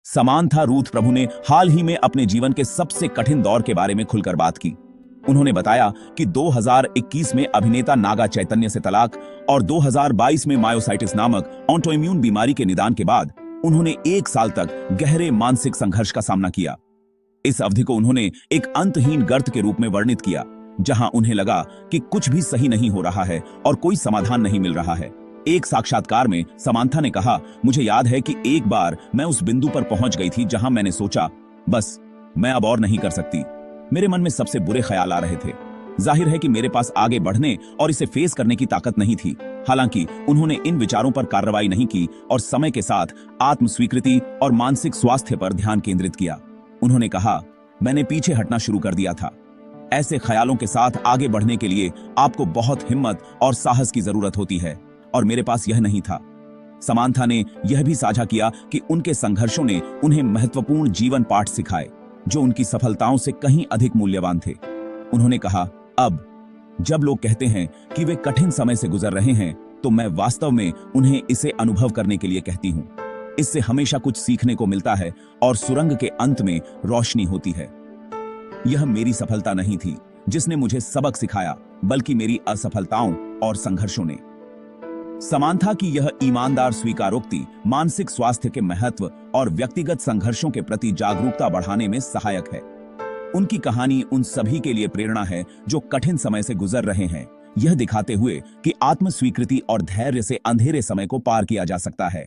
Samantha Ruth प्रभु ने हाल ही में अपने जीवन के सबसे कठिन दौर के बारे में खुलकर बात की। उन्होंने बताया कि 2021 में अभिनेता नागा चैतन्य से तलाक और 2022 में मायोसाइटिस नामक ऑटोइम्यून बीमारी के निदान के बाद उन्होंने 1 साल तक गहरे मानसिक संघर्ष का सामना किया। इस अवधि को उन्होंने एक अंतहीन गर्त के रूप में वर्णित किया, जहां उन्हें लगा कि कुछ भी सही नहीं हो रहा है और कोई समाधान नहीं मिल रहा है। एक साक्षात्कार में समांथा ने कहा, मुझे याद है कि एक बार मैं उस बिंदु पर पहुंच गई थी जहां मैंने सोचा, बस मैं अब और नहीं कर सकती। मेरे मन में सबसे बुरे ख्याल आ रहे थे। जाहिर है कि मेरे पास आगे बढ़ने और इसे फेस करने की ताकत नहीं थी। हालांकि उन्होंने इन विचारों पर कार्रवाई नहीं की और समय के साथ आत्म स्वीकृति और मानसिक स्वास्थ्य पर ध्यान केंद्रित किया। उन्होंने कहा, मैंने पीछे हटना शुरू कर दिया था। ऐसे ख्यालों के साथ आगे बढ़ने के लिए आपको बहुत हिम्मत और साहस की जरूरत होती है, और मेरे पास यह नहीं था। समांथा ने यह भी साझा किया कि उनके संघर्षों ने उन्हें महत्वपूर्ण जीवन पाठ सिखाए, जो उनकी सफलताओं से कहीं अधिक मूल्यवान थे। उन्होंने कहा, अब जब लोग कहते हैं कि वे कठिन समय से गुजर रहे हैं, तो मैं वास्तव में उन्हें इसे अनुभव करने के लिए कहती हूं। इससे हमेशा कुछ सीखने को मिलता है और सुरंग के अंत में रोशनी होती है। यह मेरी सफलता नहीं थी जिसने मुझे सबक सिखाया, बल्कि मेरी असफलताओं और संघर्षों ने। समांथा की यह ईमानदार स्वीकारोक्ति मानसिक स्वास्थ्य के महत्व और व्यक्तिगत संघर्षों के प्रति जागरूकता बढ़ाने में सहायक है। उनकी कहानी उन सभी के लिए प्रेरणा है जो कठिन समय से गुजर रहे हैं, यह दिखाते हुए कि आत्म स्वीकृति और धैर्य से अंधेरे समय को पार किया जा सकता है।